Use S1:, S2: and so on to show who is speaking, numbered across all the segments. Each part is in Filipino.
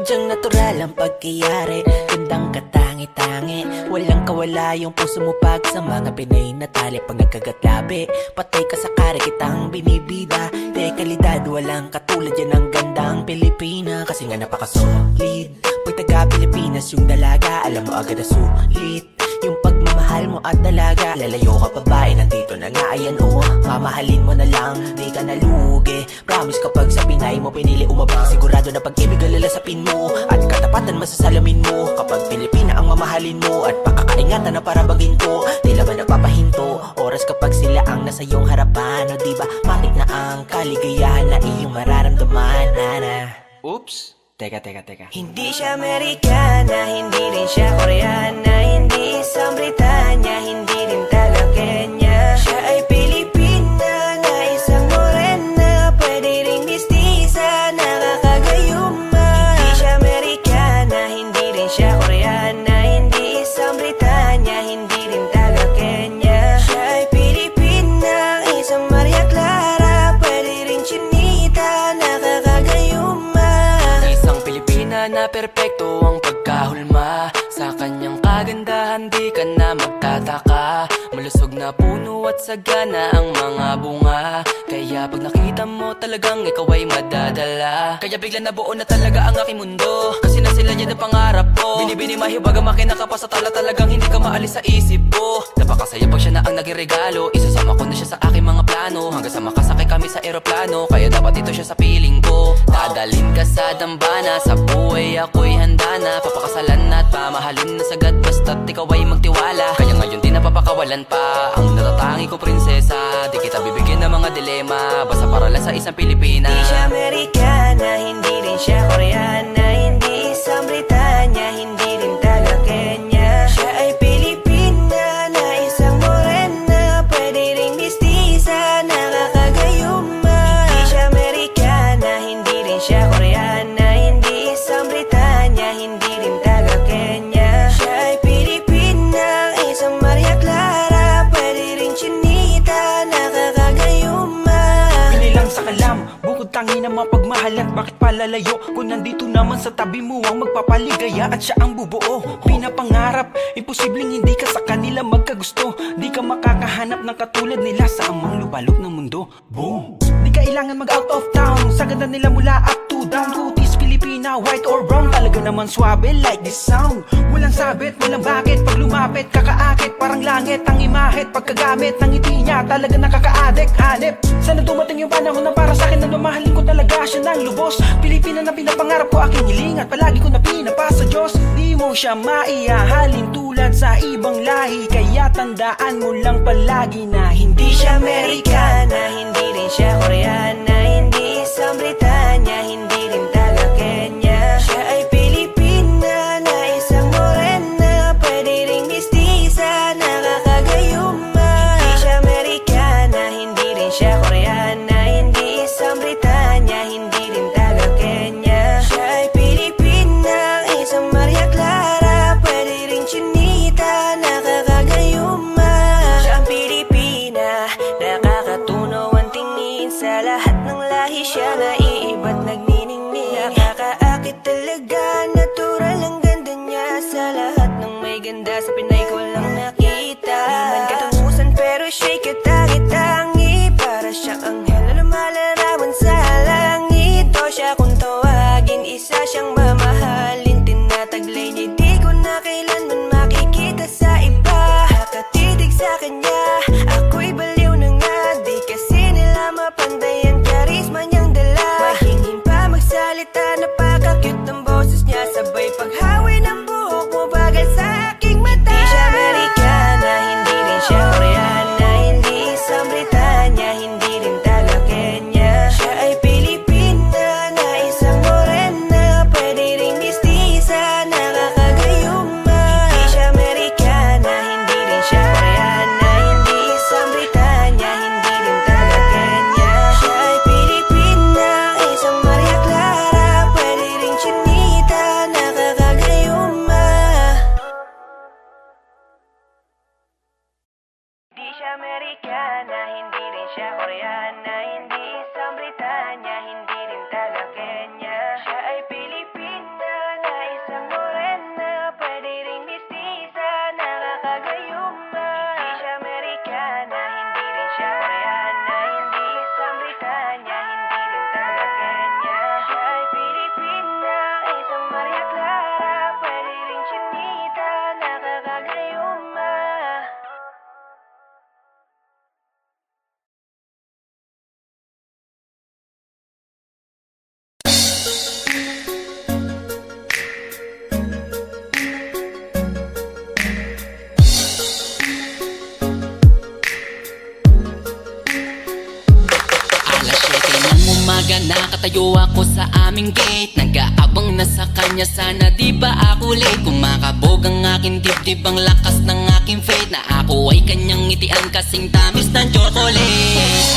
S1: Sadyang natural ang pagkayari, gandang katangi-tangi. Walang kawala yung puso mo pag sa mga Pinay na tali. Pag nagkagatlabi, patay ka sa kare kitang binibida. De kalidad, walang katulad yan ang gandang Pilipina. Kasi nga napaka-solid. Pag taga-Pilipinas yung dalaga, alam mo agad na sulit yung pagmamahal mo at dalaga. Lalayo ka pa ba? Nandito na nga, ayan o. Mamahalin mo na lang, di ka nalugi. Promise kapag sa Pinay mo pinili umabang, sigurado na pag-ibig ang lalasapin mo at katapatan masasalamin mo. Kapag Pilipina ang mamahalin mo at pakakaingatan na para baginto, tila ba napapahinto oras kapag sila ang nasa iyong harapan. O diba matik na ang kaligayahan na iyong mararamdaman, Ana.
S2: Oops! Teka.
S1: Hindi siya Amerikana, hindi rin siya Koreana, hindi isang Britanya, hindi rin taga Kenya. Siya ay Pilipina na isang morena, pwede ring mistisa, nakakagayuma. Hindi siya Amerikana, hindi rin siya Koreana, hindi isang Britanya, hindi rin taga Kenya. Siya ay Pilipina, isang Maria Clara, pwede ring chinita, nakakagayuma.
S2: Na perpekto ang pagkahulma sa kanyang kagandahan, di ka na magtataka. Malusog na puno at sagana ang mga bunga, kaya pag nakita mo talagang ikaw ay madadala. Kaya bigla nabuo na talaga ang aking mundo, kasi na sila yan ang pangarap ko. Binibini mahiwaga makinaka pa sa tala, talagang hindi ka maalis sa isip ko. Napakasaya pag siya na ang naging regalo, isasama ko na siya sa aking mga plano, hanggang sa makasakay kami sa eroplano. Kaya dapat ito siya sa piling ko. Dadalhin ka sa dambana, sa buhay ako'y handa na. Papakasalan at pamahalin na sagad, basta't ikaw ay magtiwala. Kaya ngayon di napapakawalan pa ang natatangi ko prinsesa. Di kita bibigyan ng mga dilema, basta para lang sa isang Pilipina.
S1: Hindi siya Amerikana, hindi rin siya Koreana, hindi isang Britanya, hindi rin taga Kenya. Siya ay Pilipina na isang morena, pwede ring mistisa, nakakagayuma. Hindi siya Amerikana, hindi rin siya Koreana, hindi isang Britanya, hindi rin taga Kenya. Siya ay Pilipina, isang Maria Clara, pwede ring chinita, nakakagayuma.
S3: Pinilang sa kalam, bukod tangi na mapagmahalan, bakit palalayo kung nandito naman sa tabi mo ang magpapaligaya at siya ang bubuo. Pinapangarap, imposibleng hindi ka sa kanila magkagusto. Di ka makakahanap ng katulad nila sa amang lubalok ng mundo. Boom! Di kailangan mag out of town, sa ganda nila mula up to down. Kutis, Pilipina, white or brown, talaga naman swabe like this sound. Walang sabit, walang bakit, pag lumapit kakaakit, parang langit ang imahit. Pagkagamit ng ngiti niya, talaga nakaka-addict, hanip. Sana dumating yung panahon na para sa akin na mamahalin ko talaga siya ng lubos. Pilipina na pinapangarap ko, aking hiling at palagi ko na pinapasa Diyos. Di mo siya maihahalin tulad sa ibang lahi, kaya tandaan mo lang palagi na hindi siya Amerikana, hindi rin siya Koreana, hindi isang Britanya, hindi rin taga Kenya. Siya ay Pilipina na isang morena, pwede ring mistisa, nakakagayuma. Hindi siya Amerikana, hindi rin siya Koreana, hindi isang Britanya, hindi rin taga Kenya. Siya ay Pilipina, isang Maria Clara, pwede ring chinita, nakakagayuma. Siya ang Pilipina, nakakatunaw ang tingin, sa lahat ng lahi siya naiiba't nagniningin.
S2: Nakatayo ako sa aming gate, nag-aabang na sa kanya, sana di ba ako late. Kumakabog ang aking dibdib, ang lakas ng aking faith, na ako ay kanyang ngitian kasing tamis ng chocolate.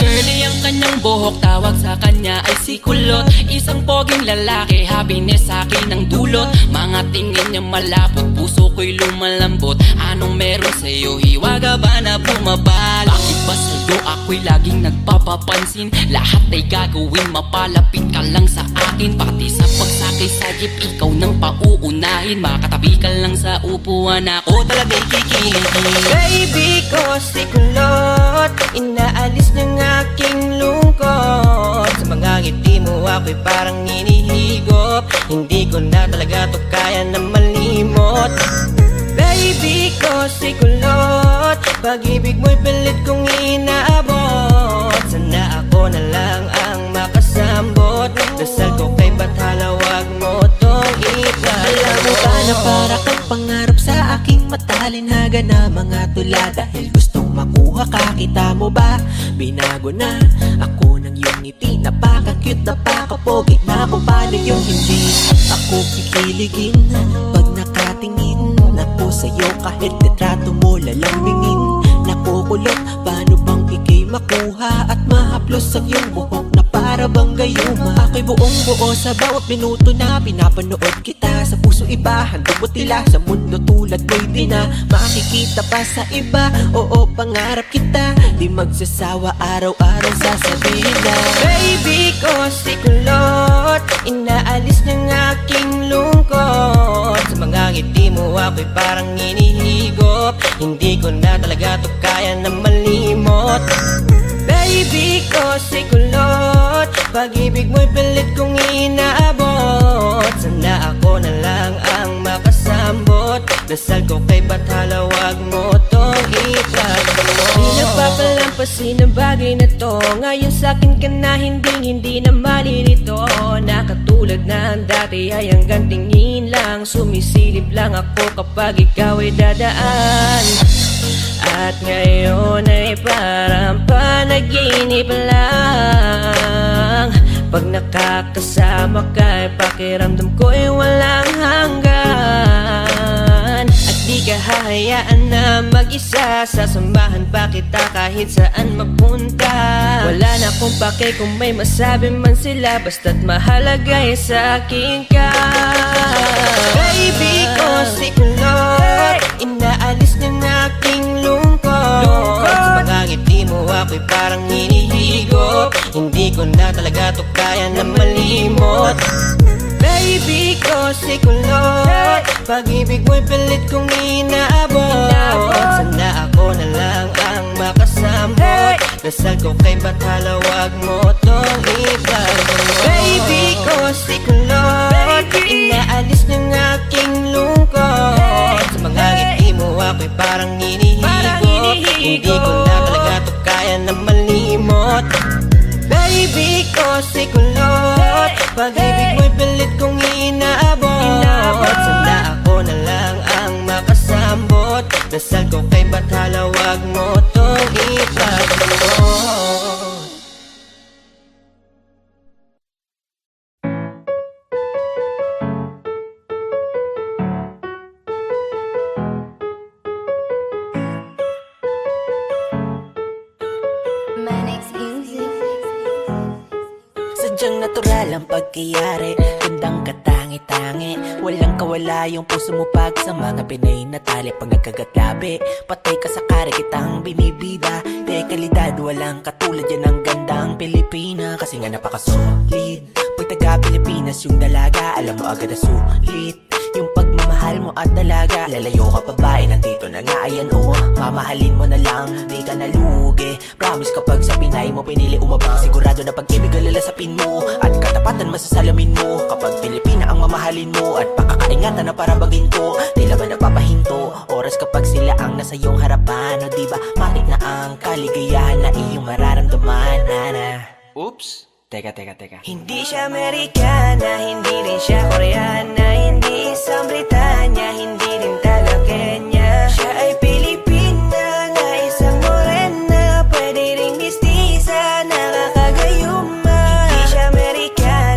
S2: Curly ang kanyang buhok, tawag sa kanya ay si Kulot. Isang poging lalaki, happiness sa akin ang dulot. Mga tingin niya malapot, puso ko'y lumalambot. Anong meron sa'yo, hiwaga ba na bumabal? Bakit ba sa'yo ako'y laging nagpapapansin? Lahat ay gagawin, mapalapit ka lang sa akin. Pati sa pagsakay sa jeep, ikaw nang pauunahin. Makatabi ka lang sa upuan, ako talaga'y kikiligin.
S4: Baby ko si Kulot, inaalis ng aking lungkot. Sa mga ngiti mo ako'y parang inihigop, hindi ko na talaga to kaya na malimot. Baby ko si Kulot, pag-ibig mo'y pilit kong inaabot. Sana ako na lang ang makasambot, dasal ko kay Bathala, wag mo tong ipalamot.
S1: Alam mo ba na para kang pangarap sa aking matalinhaga na mga tula? Dahil gustong makuha ka, kita mo ba? Binago na ako ng iyong ngiti, napaka-cute, napaka-pogi, na kung paano yung hindi ako kikiligin pag nakatingin ako sa'yo. Kahit litrato mo lalambingin, nakukulot, paano bang ikay makuha at mahaplos ang iyong buhok na para bang gayuma? Ako'y buong buo sa bawat minuto na pinapanood kita. Sa puso iba, handog mo tila, sa mundo tulad mo'y di na makikita pa sa iba. Oo, pangarap kita, di magsasawa, araw-araw sasabihin na
S4: Baby ko si Kulot, inaalis ng aking lungkot. Sa mga ngiti mo ako'y parang inihigop, hindi ko na talaga to kaya na malimot. Baby ko si Kulot, pag-ibig mo'y pilit kong inaabot. Sana ako na lang ang makasambot, dasal ko kay Bathala, wag mo tong ipalamot. Di nagpapalampasin ang bagay na to, ngayon sa'kin ka na hindi na malilito. Na katulad na ang dati ay hanggang tingin lang, sumisilip lang ako kapag ikaw ay dadaan. At ngayon ay parang panaginip lang, pag nakakasama ka, pakiramdam ko'y walang hanggan. At di ka hahayaan na mag-isa, sasamahan pa kita kahit saan mapunta. Wala na akong pake kung may masabi man sila, basta't mahalaga ay sa akin ka. Baby ko si Kulot, inaalis ng aking lungkot. Sa mga ngiti mo ako'y parang hinihigop, hindi ko na talaga to kaya na malimot. Baby ko si Kulot, pag-ibig mo'y pilit kong inaabot. Sana ako na lang ang makasambot, dasal ko kay Bathala, wag mo tong ipalamot. Baby ko si Kulot, inaalis ng aking lungkot. Sa mga ngiti mo ako'y parang hinihigop, hindi ko na talaga to kaya na malimot. Baby ko si Kulot, pag-ibig mo'y pilit kong inaabot. Sana ako na lang ang makasambot, dasal ko kay Bathala, wag mo tong ipalamot.
S1: Sadyang natural ang pagkayari, gandang katangi-tangi, walang kawala yung puso mo pag sa mga Pinay na tali. Pag nagkagatlabi, patay ka sa kare, kitang binibida. De kalidad, walang katulad yan ang gandang Pilipina. Kasi nga napaka-solid, pag taga-Pilipinas yung dalaga, alam mo agad na sulit yung pagmamahal mo at dalaga. Lalayo ka pa ba, nandito na nga, ayan o, mamahalin mo na lang, di ka nalugi. Promise kapag sa Pinay mo pinili umabang, sigurado na pag-ibig alalasapin mo, at katapatan masasalamin mo. Kapag Pilipina ang mamahalin mo, at pakakaingatan na parabagin ko, tila ba napapahinto oras kapag sila ang nasa iyong harapan. O diba matik na ang kaligayahan na iyong mararamdaman, nana.
S3: Oops, teka.
S4: Hindi siya Amerikana, hindi rin siya Koreana, hindi isang Britanya, hindi rin taga Kenya. Siya ay Pilipina na isang morena, pwede ring mistisa, nakakagayuma. Hindi siya Amerikana,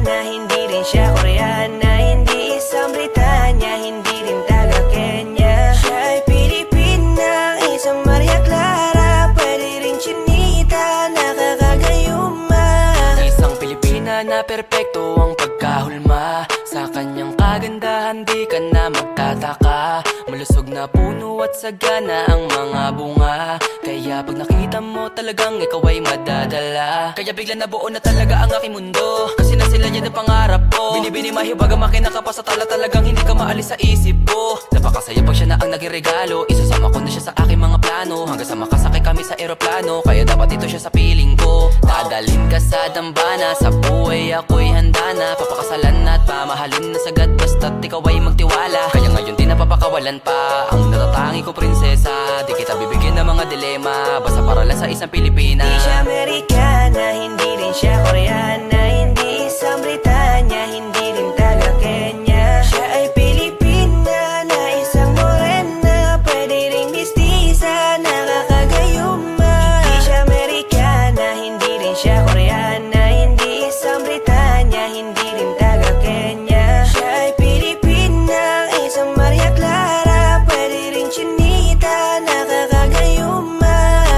S2: na perpekto ang pagkahulma. Sa kanyang kagandahan di ka na magtataka. Malusog na puno at sagana ang mga bunga. Kaya pag nakita mo talagang ikaw ay madadala. Kaya bigla na buo na talaga ang aking mundo. Kasi na sila yan ang pangarap ko. Binibini mahiwaga makina pa sa tala. Talagang hindi ka maalis sa isip ko. Napakasaya pag siya na ang naging regalo. Isasama ko na siya sa aking mga plano. Hanggang sa makasakay kami sa eroplano. Kaya dapat ito siya sa piling ko. Dadalhin ka sa dambana. Sa buhay ako'y handa na. Papakasalan na at pamahalin na sagad. Basta't ikaw ay magtiwala. Kaya ngayon di napapakawalan pa ang natatangi ko prinsesa. Di kita bibigyan ng mga dilema. Basta para lang sa isang Pilipina.
S4: Di siya Amerikana, hindi rin siya Koreana. Hindi isang Britanya, hindi rin taga Kenya. Siya ay Pilipina na isang morena. Pwede ring mistisa, nakakagayuma. Di siya Amerikana, hindi rin siya Koreana. Hindi isang Britanya, hindi rin taga Kenya. Siya ay Pilipina, isang Maria Clara. Pwede ring chinita, nakakagayuma.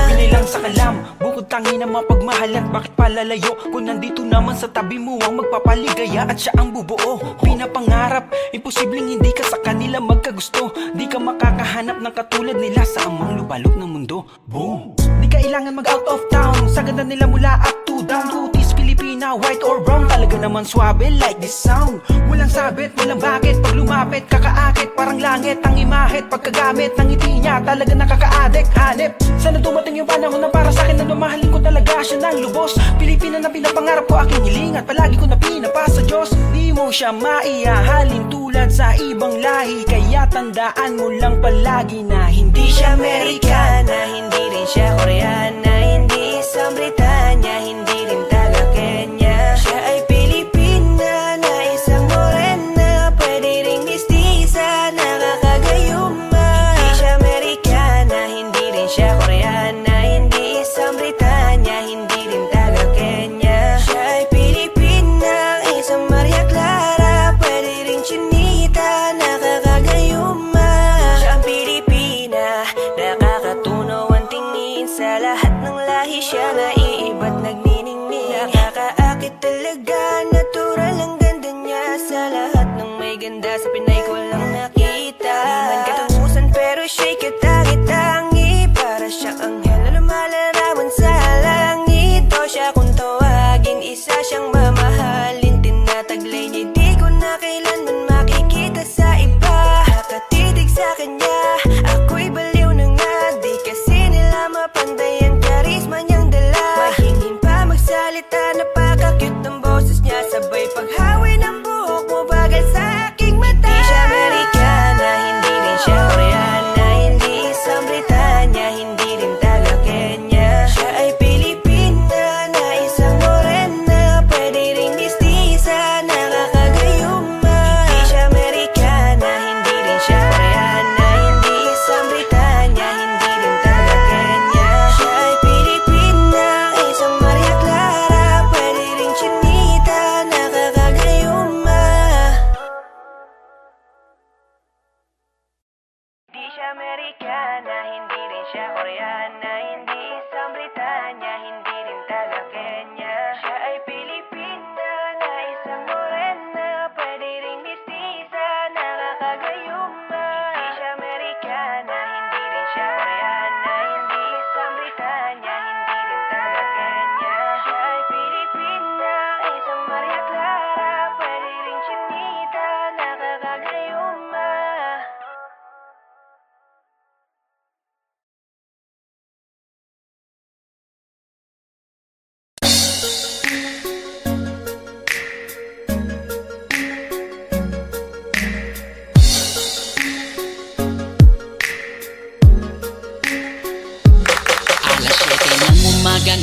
S3: Pinilang sa kalam, bukod tangi na mapagmahalan. Bakit palalayo kung nandito naman sa tabi mo ang magpapaligaya at siya ang bubuo? Pinapangarap, imposibleng hindi ka sa kanila magkagusto. Di ka makakahanap ng katulad nila sa amang lubalok ng mundo. Boom! Di kailangan mag out of town. Sa ganda nila mula up to down. Rooties, Pilipina, white or brown. Talaga naman swabe like this sound. Walang sabit, walang bakit. Pag lumapit, kakaakit, parang langit. Ang imahit, pagkagamit ng ngiti niya, talaga nakaka-addict, hanip. Sana dumating yung panahon na para sa akin na mamahalin ko talaga siya ng lubos. Pilipina na pinapangarap ko, aking hiling at palagi ko na pinapasa Diyos. Di mo siya maihahalin tulad sa ibang lahi. Kaya tandaan mo lang palagi na hindi siya Amerikana,
S4: Hindi rin siya Koreana, hindi isang Britanya, hindi rin taga Kenya. Siya ay Pilipina na isang morena. Pwede ring mistisa, nakakagayuma. Hindi siya Amerikana, hindi rin siya Koreana, hindi isang Britanya, hindi rin taga Kenya. Siya ay Pilipina, isang Maria Clara. Pwede ring chinita, nakakagayuma. Siya ang Pilipina, nakakatunaw ang tingin. Sa lahat ng lahi siya naiiba't nagniningning. Nakakaakit talaga, natural ang ganda niya. Sa lahat ng may ganda sa Pinay ko lang nakita. Di man katungusan pero siya'y katangi-tangi. Para siyang anghel na lumalarawan sa langit. O siya kung tawagin, isa siyang mamahalin. Tinataglay niya, di ko na kailanman makikita sa iba. Nakatitig sa kanya, ako'y baliw na nga. Di kasi nila mapanday ang karisma niyang dala. Mahingin pa magsalita, napaka-cute ng boses niya. Sabay paghawi ng buhok mo, bagal sa aking mata. Di siya Amerikana, hindi rin siya Koreana, hindi isang Britanya, hindi rin taga Kenya. Siya ay Pilipina na isang morena. Pwede ring mistisa, nakakagayuma. Di siya Amerikana, hindi rin siya Koreana, hindi isang Britanya, hindi rin taga Kenya. Siya ay Pilipina, isang Maria Clara. Pwede ring chinita, nakakagayuma. Di siya Amerikana, hindi rin siya Koreana, hindi isang Britanya, hindi rin taga Kenya. Siya ay Pilipina na isang morena. Pwede ring mistisa, nakakagayuma. Di siya Amerikana, hindi rin siya Koreana, hindi isang Britanya, hindi rin taga Kenya. Siya ay Pilipina, isang Maria Clara. Pwede ring chinita, nakakagayuma.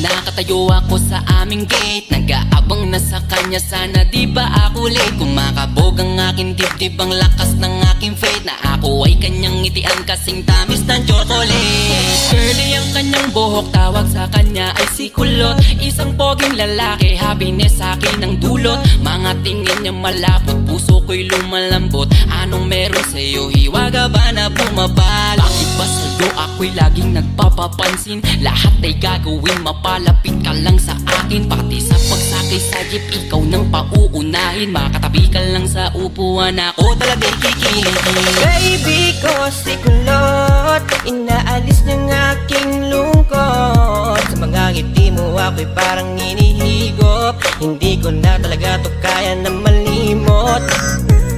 S2: Nakatayo ako sa aming gate, nag-aabang na sa kanya, sana di ba ako late. Kumakabog ang aking dibdib, ang lakas ng aking faith, na ako ay kanyang ngitian kasing tamis ng chocolate. Curly ang kanyang buhok, tawag sa kanya ay si Kulot. Isang poging lalaki, happiness sa akin ang dulot. Mga tingin niya malapot, puso ko'y lumalambot. Anong meron sa'yo, hiwaga ba na bumabalo? Bakit ba sa'yo ako'y laging nagpapapansin? Lahat ay gagawin, mapalapit ka lang sa akin. Pati sa pagsakay sa jeep, ikaw nang pauunahin. Makatabi ka lang sa upuan, ako talaga'y kikiligin.
S4: Baby ko si kulot, inaalis ng aking lungkot. Sa mga ngiti mo ako'y parang hinihigop. Hindi ko na talaga to kaya na malimot.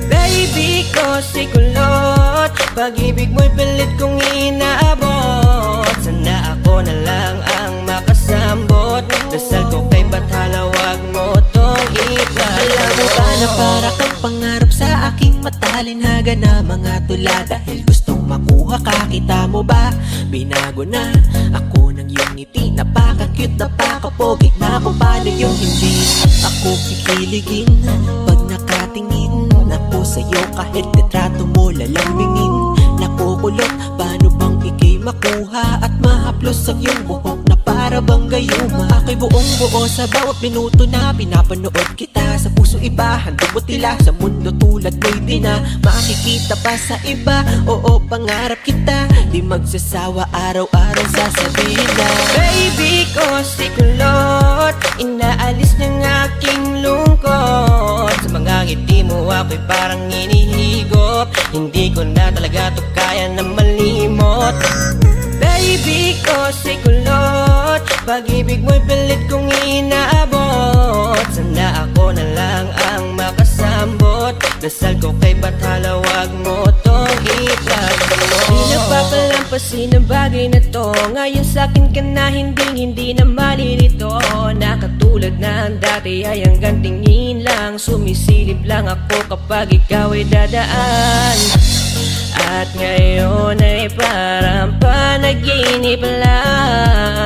S4: Baby ko si kulot, pag-ibig mo'y pilit kong inaabot. Sana ako na lang ang makasambot. Dasal ko kay Bathala, wag mo tong ipalamot.
S1: Alam mo ba na para kang pangarap sa aking matalinhaga na mga tula? Dahil gustong makuha ka, kita mo ba? Binago na ako ng iyong ngiti. Napaka-cute, napaka-pogi. Na kung paano yung hindi ako kikiligin pag nakatingin ako sa'yo. Kahit litrato mo lalambingin. Nakukulot, paano bang ikay makuha at mahaplos ang iyong buhok na para bang gayuma? Ako'y buong buo sa bawat minuto na pinapanood kita. Sa puso iba, handog mo tila. Sa mundo tulad mo'y di na makikita pa sa iba. Oo, pangarap kita, di magsasawa araw-araw sasabihin na
S4: Baby ko si kulot, inaalis ng aking lungkot. Sa mga ngiti mo ako'y parang hinihigop. Hindi ko na talaga to kaya na malimot. Baby ko si kulot, pag-ibig mo'y pilit kong inaabot. Sana ako na lang ang makasambot. Dasal ko kay Bathala, wag mo tong ipalamot. Di nagpapalampasin ang bagay na to. Ngayon sa'kin ka na hindi na malilito. Na katulad ng dati ay hanggang tingin lang. Sumisilip lang ako kapag ikaw ay dadaan. At ngayon ay parang panaginip lang.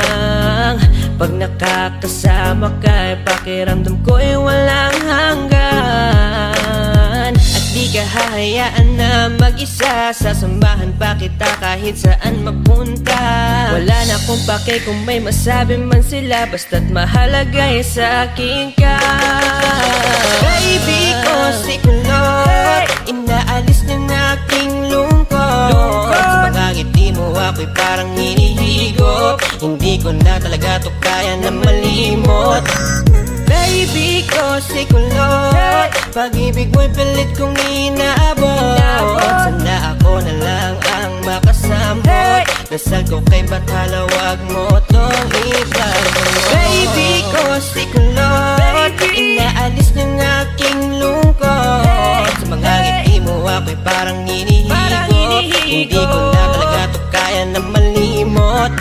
S4: Pag nakakasama ka, pakiramdam ko'y walang hanggan. At di ka hahayaan na mag-isa. Sasamahan pa kita kahit saan mapunta. Wala na akong pake kung may masabi man sila. Basta't mahalaga ay sa akin ka. Baby ko si kulot, inaalis ng aking lungkot. Sa mga ngiti mo ako'y parang hinihigop. Hindi ko na talaga to kaya na malimot. Baby ko si kulot, pag-ibig mo'y pilit kong inaabot. Sana ako na lang ang makasambot. Dasal ko kay Bathala, wag mo tong ipalamot. Baby ko si kulot, inaalis ng aking lungkot. Sa mga ngiti mo ako'y parang hinihigop. Hindi ko na talaga to kaya na malimot.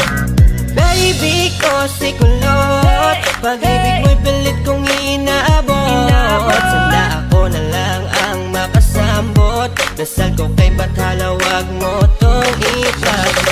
S4: Baby ko si kulot, pag-ibig mo'y pilit kong inaabot. Sana ako na lang ang makasambot. Dasal ko kay Bathala, wag mo tong ipalamot.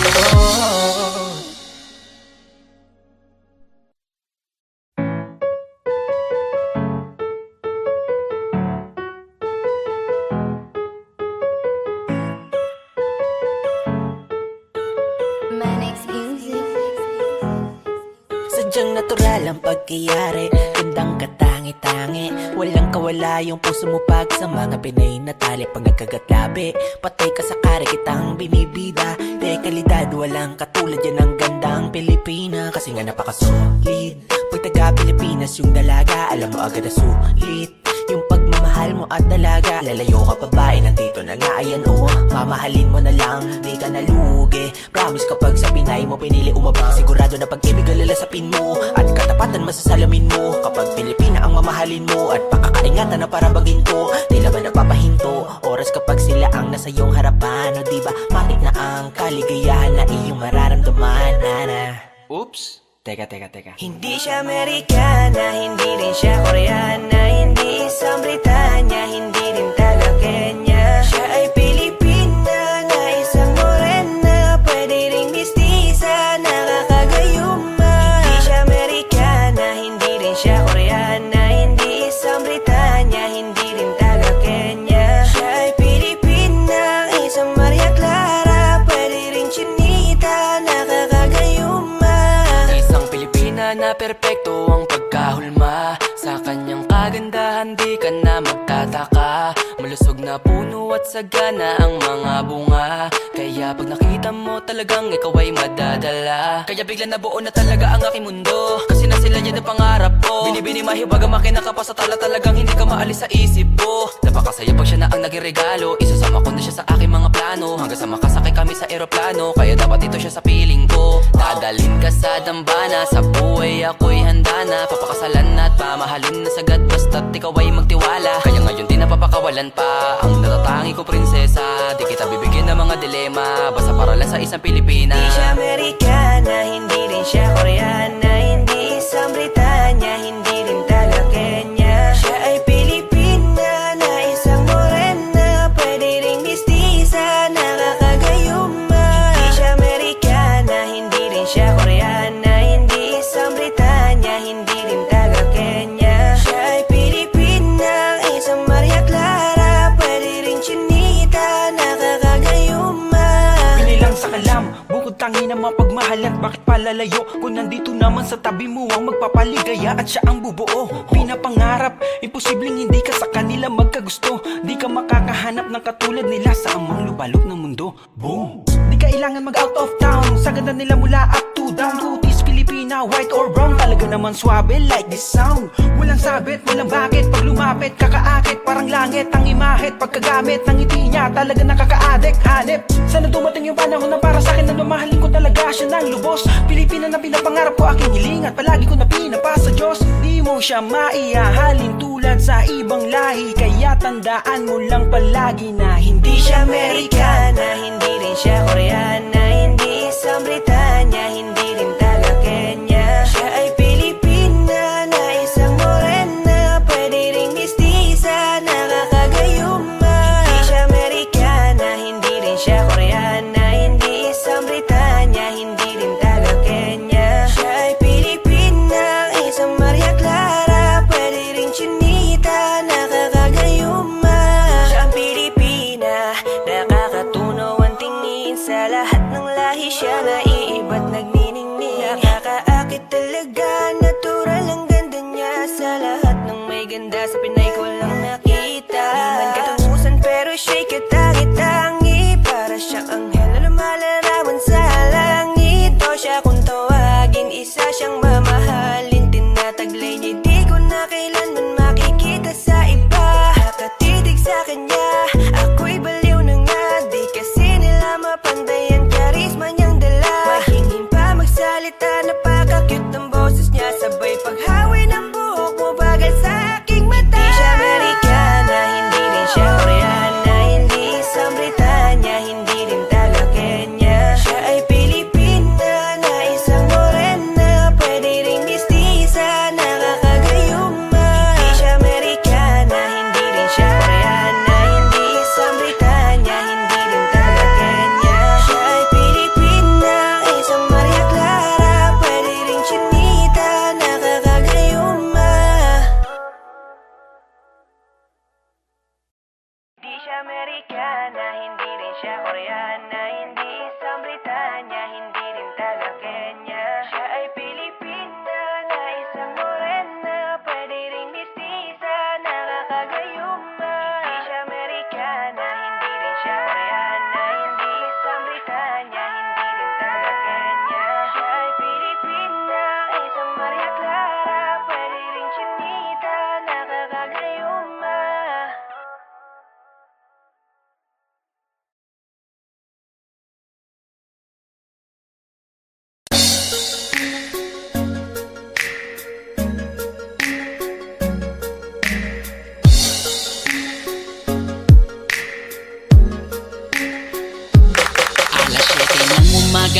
S1: Sadyang natural ang pagkayari, gandang katangi-tangi. Walang kawala yung puso mo pag sa mga Pinay na tali. Pag nagkagatlabi, patay ka sa kare kitang binibida. De kalidad, walang katulad yan ang gandang Pilipina. Kasi nga napaka-solid. Pag taga-Pilipinas yung dalaga, alam mo agad na sulit yung pagmamahal mo at dalaga. Lalayo ka pa ba? Nandito na nga, ayan o. Mamahalin mo na lang, di ka nalugi. Promise kapag sa Pinay mo pinili umabang, sigurado na pag-ibig alalasapin mo at katapatan masasalamin mo. Kapag Pilipina ang mamahalin mo at pakakaingatan na para baginto, tila ba napapahinto oras kapag sila ang nasa iyong harapan? O diba matik na ang kaligayahan na iyong mararamdaman, Nana?
S3: Oops! Teka.
S4: Hindi siya Amerikana, hindi rin siya Koreana, hindi isang Britanya, hindi rin taga Kenya. Siya ay Pilipina na isang morena, pwede ring mistisa, nakakagayuma. Hindi siya Amerikana, hindi rin siya Koreana, hindi isang Britanya, hindi rin taga Kenya. Siya ay Pilipina, isang Maria Clara, pwede ring chinita, nakakagayuma.
S2: Na perpekto ang pagkahulma. Sa kanyang kagandahan di ka na magtataka. Malusog na puno at sagana ang mga bunga. Kaya Kaya pag nakita mo talagang ikaw ay madadala. Kaya bigla nabuo na talaga ang aking mundo, kasi na sila yan ang pangarap ko. Binibini mahiwaga makina ka pa sa tala, talagang hindi ka maalis sa isip ko. Napakasaya pag siya na ang nagregalo, isasama ko na siya sa aking mga plano, hanggang sa makasakay kami sa eroplano. Kaya dapat ito siya sa piling ko. Dadalhin ka sa dambana, sa buhay ako'y handa na. Papakasalan at pamahalin na sagad, basta't ikaw ay magtiwala. Kaya ngayon di napapakawalan pa ang natatangi ko, prinsesa. Di kita bibigyan ng mga dilema, basta para lang sa isang Pilipina.
S4: Hindi siya Amerikana, hindi rin siya Koreana, hindi isang Britanya, hindi rin taga Kenya. Siya ay Pilipina na isang morena, pwede ring mistisa, nakakagayuma. Hindi siya Amerikana, hindi rin siya Koreana, hindi isang Britanya, hindi rin taga Kenya. Siya ay Pilipina, isang Maria Clara, pwede ring chinita, nakakagayuma.
S3: Pinilang sa kalam, bukod tangi na mapagmahalan, bakit palalayo kung nandito naman sa tabi mo ang magpapaligaya at siya ang bubuo. Pinapangarap, imposibleng hindi ka sa kanila magkagusto. Di ka makakahanap ng katulad nila sa amang lubalok ng mundo. Boom! Di kailangan mag out of town, sa ganda nila mula up to down. Kutis, Pilipina, white or brown, talaga naman swabe like this sound. Walang sabit, walang bakit, pag lumapit kakaakit, parang langit ang imahit. Pagkagamit ng ngiti niya, talaga nakaka-addict. Hanip, sana dumating yung panahon na para sa akin na mamahalin ko talaga siya ng lubos. Pilipina na pinapangarap ko, aking hiling at palagi ko na pinapasa Diyos. Di mo siya maihahalin tulad sa ibang lahi, kaya tandaan mo lang palagi na hindi siya Amerikana,
S4: Hindi rin siya Koreana, hindi isang Britanya, hindi rin taga Kenya. Siya ay Pilipina na isang morena, pwede ring mistisa, nakakagayuma. Hindi siya Amerikana, hindi rin siya Koreana, hindi isang Britanya, hindi rin taga Kenya. Siya ay Pilipina, isang Maria Clara, pwede ring chinita, nakakagayuma. Siya ang Pilipina, nakakatunaw ang tingin, sa lahat ng lahi siya naiiba't nagniningning. Nakakaakit talaga, natural ang ganda niya, sa lahat ng may ganda sa Pinay ko lang nakita. Di man katungusan pero siya'y katangi-tangi, para siyang anghel na lumalarawan sa langit. O siya kung tawagin, isa siyang mamahalin, tinataglay niya, di ko na kailanman makikita sa iba. Nakatitig sa kanya, ako'y baliw na nga, di kasi nila mapantayan karisma niyang dala. Mahingin pa magsalita, napaka-cute ng boses niya, sabay paghawi ng buhok mo, bagal sa aking mata. Di siya Amerikana, hindi rin siya Koreana, hindi isang Britanya, hindi rin taga Kenya. Siya ay Pilipina na isang morena, pwede ring mistisa, nakakagayuma. Hindi siya Amerikana, hindi rin siya Koreana, hindi isang Britanya, hindi rin taga Kenya. Siya ay Pilipina, isang Maria Clara, pwede ring chinita, nakakagayuma. Hindi siya Amerikana, hindi rin siya Koreana, hindi isang Britanya, hindi rin taga Kenya. Siya ay Pilipina na isang morena, pwede ring mistisa, nakakagayuma. Hindi siya Amerikana, hindi rin siya Koreana, hindi isang Britanya, hindi rin taga Kenya. Siya ay Pilipina, isang Maria Clara, pwede ring chinita, nakakagayuma.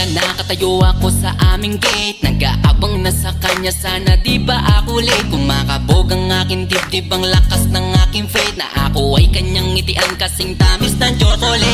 S2: Nakatayo ako sa aming gate, nag-aabang na sa kanya, sana di ba ako late. Kumakabog ang aking dibdib, ang lakas ng aking faith, na ako ay kanyang ngitian kasing tamis ng chocolate.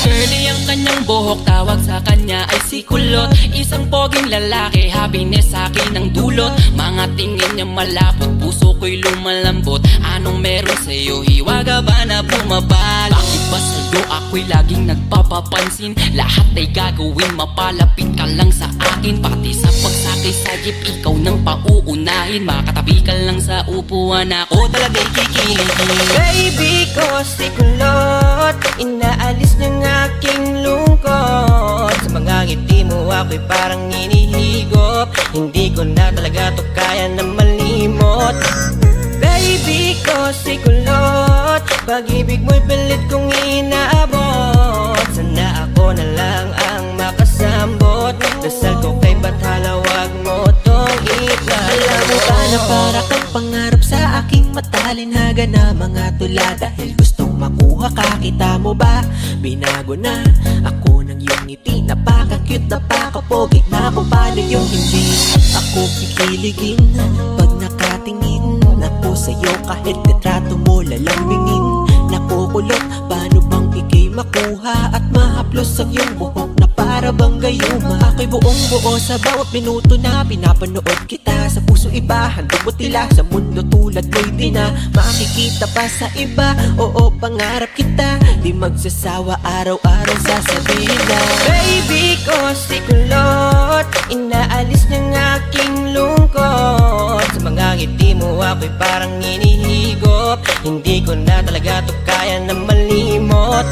S2: Curly ang kanyang buhok, tawag sa kanya ay si Kulot. Isang poging lalaki, happiness sa akin ang dulot. Mga tingin niya malapot, puso ko'y lumalambot. Anong meron sa'yo, hiwaga ba na bumabal? Bakit ba sa'yo ako'y laging nagpapapansin? Lahat ay gagawin, mapalapit ka lang sa akin. Pati sa pagsakay sa jeep, ikaw nang pauunahin. Makatabi ka lang sa upuan, ako talaga'y kikilig.
S4: Baby ko si Kulot, inaalis ng aking lungkot. ako'y parang hinihigop. Hindi ko na talaga to kaya na malimot. Baby ko si kulot, pag-ibig mo'y pilit kong inaabot. Sana ako na lang ang makasambot. Dasal ko kay Bathala, wag mo tong itlala.
S1: Alam mo ba na para kang pangarap sa aking matalinhaga na mga tula. Dahil gustong makuha ka, kita mo ba? Binago na ako ng iyong ngiti. Napaka-cute, napaka-pogi na kung paano yung hindi ako kikiligin pag nakatingin ako sa'yo. Kahit litrato mo lalambingin. Nakukulot, paano bang ikay makuha at mahaplos ang iyong buhok na para bang gayuma? Ako'y buong buo sa bawat minuto na pinapanood kita. Sa puso iba, handog mo tila. Sa mundo tulad mo'y di na makikita pa sa iba. Oo, pangarap kita, di magsasawa araw-araw sasabihin na
S4: baby ko si kulot, inaalis ng aking lungkot. Sa mga ngiti mo ako'y parang hinihigop. Hindi ko na talaga to kaya na malimot.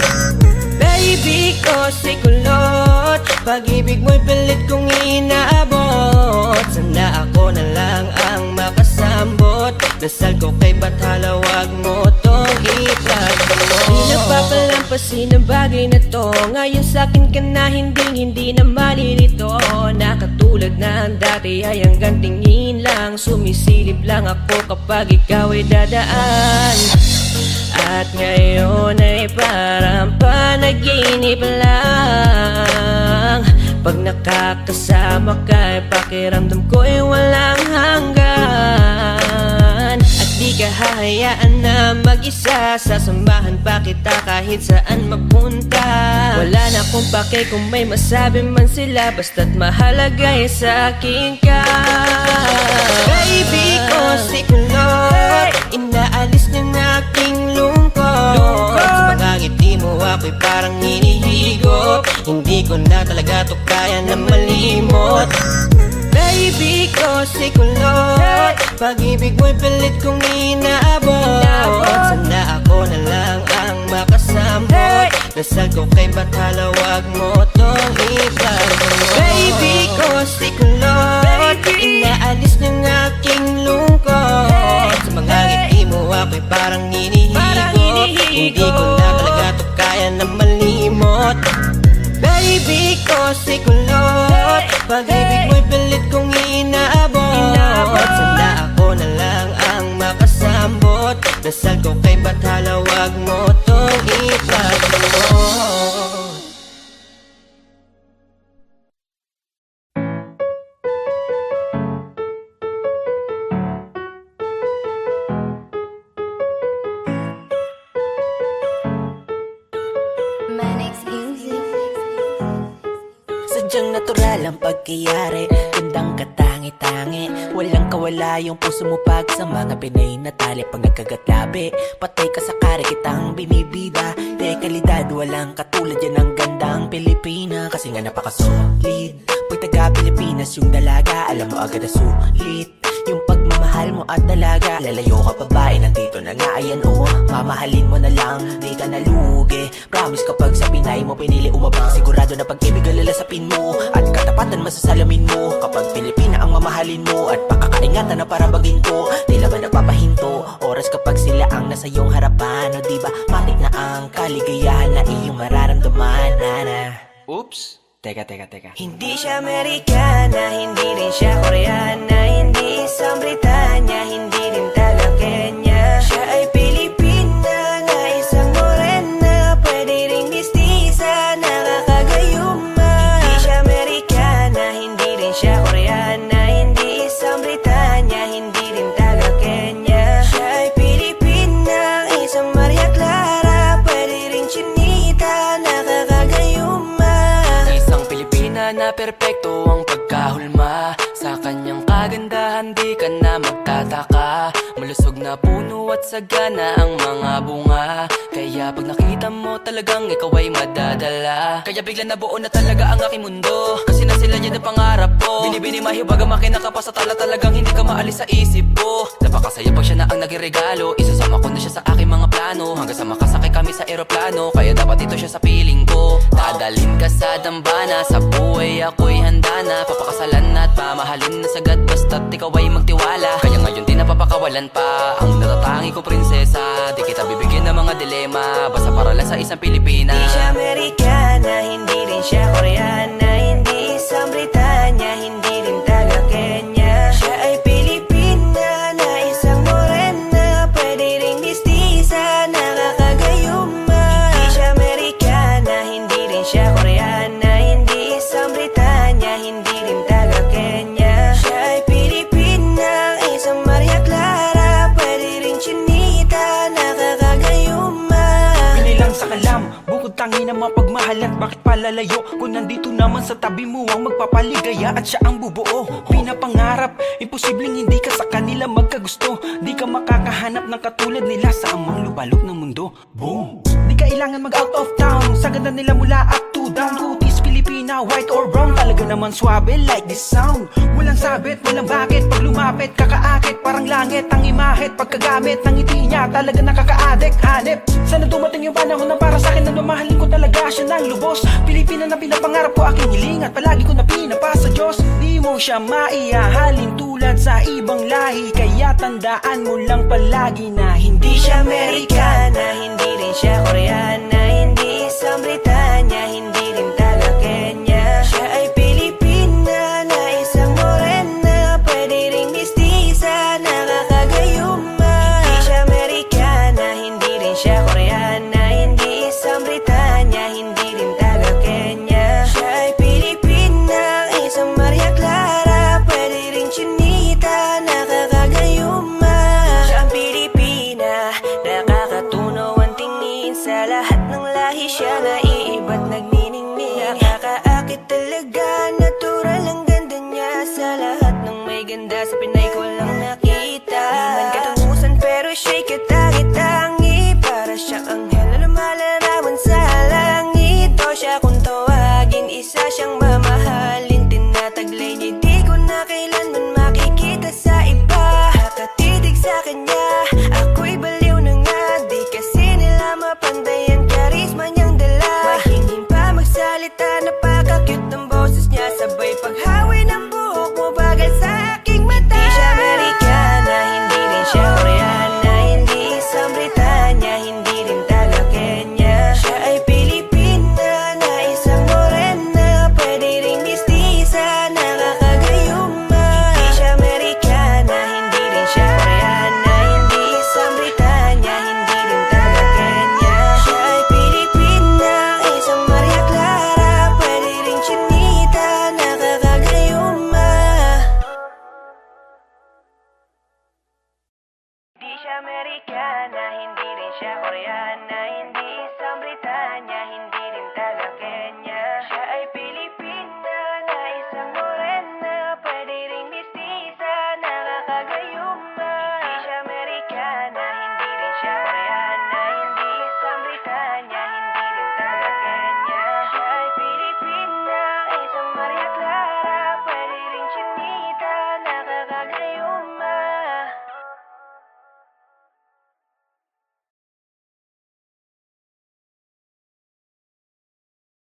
S4: Baby ko si kulot, pag-ibig mo'y pilit kong inaabot. Sana ako na lang ang makasambot. Dasal ko kay Bathala, wag mo tong itlagmo. Di nagpapalampasin ang bagay na to. Ngayon sa'kin ka na hindi na malilito. Na katulad na ang dati ay hanggang tingin lang. Sumisilip lang ako kapag ikaw ay dadaan. At ngayon ay parang panaginip lang. Pag nakakasama ka, pakiramdam ko'y walang hanggan. At di ka hahayaan na mag-isa, sasamahan pa kita kahit saan mapunta. Wala na akong pake kung may masabi man sila, basta't mahalaga ay sa'kin ka. Baby ko si kulot, inaalis niya na aking lungkot. Sa mga ngiti mo ako'y parang hinihigop. Hindi ko na talaga to kaya na malimot. Baby ko si kulot, pag-ibig mo'y pilit kong inaabot. Sana ako na lang ang makasambot. Dasal ko kay Bathala, wag mo tong ipagmo. Baby ko si kulot, inaalis ng aking lungkot. Sa mga ngiti mo ako'y parang hinihigop. Hindi ko na talaga to kaya na malimot. Baby ko si kulot, pag-ibig mo'y pilit kong inaabot. Sana ako na lang ang makasambot. Dasal ko kay Bathala, wag mo tong ipagmo.
S1: Sadyang natural ang pagkayari, gandang katangi-tangi. Walang kawala yung puso mo pag sa mga Pinay na tali. Pag nagkagatlabi, patay ka sa kare kitang binibida. De kalidad, walang katulad yan ang gandang Pilipina. Kasi nga napaka-solid, pag taga-Pilipinas yung dalaga, alam mo agad na sulit yung pagmamahal mo at dalaga. Lalayo ka babae, nandito na nga, ayan o. Mamahalin mo na lang, di ka nalugi. Promise kapag sa Pinay mo pinili umabang, sigurado na pag-ibig alalasapin mo at katapatan masasalamin mo. Kapag Pilipina ang mamahalin mo at pakakaingatan na para baging ko, tila ba napapahinto oras kapag sila ang nasa iyong harapan. O diba matik na ang kaligayahan na iyong mararamdaman, Nana.
S3: Oops, teka.
S4: Hindi siya Amerikana, hindi rin siya Koreana, hindi isang Britanya, hindi rin taga Kenya. Siya ay Pilipina na isang morena, pwede ring mistisa, nakakagayuma. Hindi siya Amerikana, hindi rin siya Koreana, hindi isang Britanya, hindi rin taga Kenya. Siya ay Pilipina, isang Maria Clara, pwede ring chinita, nakakagayuma.
S2: Isang Pilipina na perpekto ang pagkahulma. Sa kanyang kagandahan di ka na magtataka. Malusog na puno at sagana ang mga bunga. Kaya pag nakita mo talagang ikaw ay madadala. Kaya bigla na buo na talaga ang aking mundo. Kasi na sila yan ang pangarap ko. Binibini mahiwaga makinaka pa sa tala, talagang hindi ka maalis sa isip ko. Napakasaya pag siya na ang nagregalo. Isasama ko na siya sa aking mga plano. Hanggang sa makasakay kami sa eroplano. Kaya dapat ito siya sa piling ko. Dadalhin ka sa dambana, sa buhay ako'y handa na. Papakasalan at pamahalin na sagad basta't ikaw ay magtiwala. Kaya ngayon di napapakawalan pa ang natatangi ko prinsesa. Di kita bibigyan ng mga dilema, basta para lang sa isang Pilipina.
S4: Di siya Amerikana, hindi rin siya Koreana, hindi isang Britanya, hindi rin taga Kenya. Siya ay Pilipina na isang morena, pwede ring mistisa, nakakagayuma. Di siya Amerikana, hindi rin siya Koreana, hindi isang Britanya, hindi rin taga Kenya. Siya ay Pilipina, isang Maria Clara, pwede ring chinita, nakakagayuma.
S3: Pinilang sa kalam, bukod tangi na mapagmahalan. Bakit palalayo kung nandito naman sa tabi mo ang magpapaligaya at siya ang bubuo? Pinapangarap, imposibleng hindi ka sa kanila magkagusto. Di ka makakahanap ng katulad nila sa amang lubalok ng mundo. Boom! Di kailangan mag out of town, sa ganda nila mula up to down. Kutis, Pilipina, white or brown, talaga naman swabe like this sound. Walang sabit, walang bakit, pag lumapit kakaakit, parang langit ang imahit. Pagkagamit ng ngiti niya, talaga nakaka-addict. Hanip, sana dumating yung panahon na para sa akin na mamahalin ko talaga siya ng lubos. Pilipina na pinapangarap ko, aking hiling at palagi ko na pinapasa Diyos. Di mo siya maihahalin tulad sa ibang lahi, kaya tandaan mo lang palagi na hindi siya Amerikana,
S4: Hindi rin siya Koreana, hindi isang Britanya, hindi rin taga Kenya. Siya ay Pilipina na isang morena, pwede ring mistisa, nakakagayuma. Hindi siya Amerikana, hindi rin siya Koreana, hindi isang Britanya, hindi rin taga Kenya. Siya ay Pilipina, isang Maria Clara, pwede ring chinita, nakakagayuma. Siya ang Pilipina, nakakatunaw ang tingin, sa lahat ng lahi siya naiiba't nagniningning. Nakakaakit talaga, natural ang ganda niya, sa lahat ng may ganda sa Pinay ko lang nakita. Di man katungusan pero siya'y katangi-tangi, para siyang anghel na lumalarawan sa langit. O siya kung tawagin, isa siyang mamahalin, tinataglay niya, di ko na kailanman makikita sa iba. Nakatitig sa kanya, ako'y baliw na nga, di kasi nila mapanday ang karisma niyang dala. Mahingin pa magsalita, napaka-cute ng boses niya, sabay paghawi ng buhok mo, bagal sa aking mata. Di siya Amerikana, hindi rin siya Koreana, hindi isang Britanya, hindi rin taga Kenya. Siya ay Pilipina na isang morena, pwede ring mistisa, nakakagayuma. Di siya Amerikana, hindi rin siya Koreana, hindi isang Britanya, hindi rin taga Kenya. Siya ay Pilipina, isang Maria Clara, pwede ring chinita, nakakagayuma. Di siya Amerikana, hindi rin siya Koreana, hindi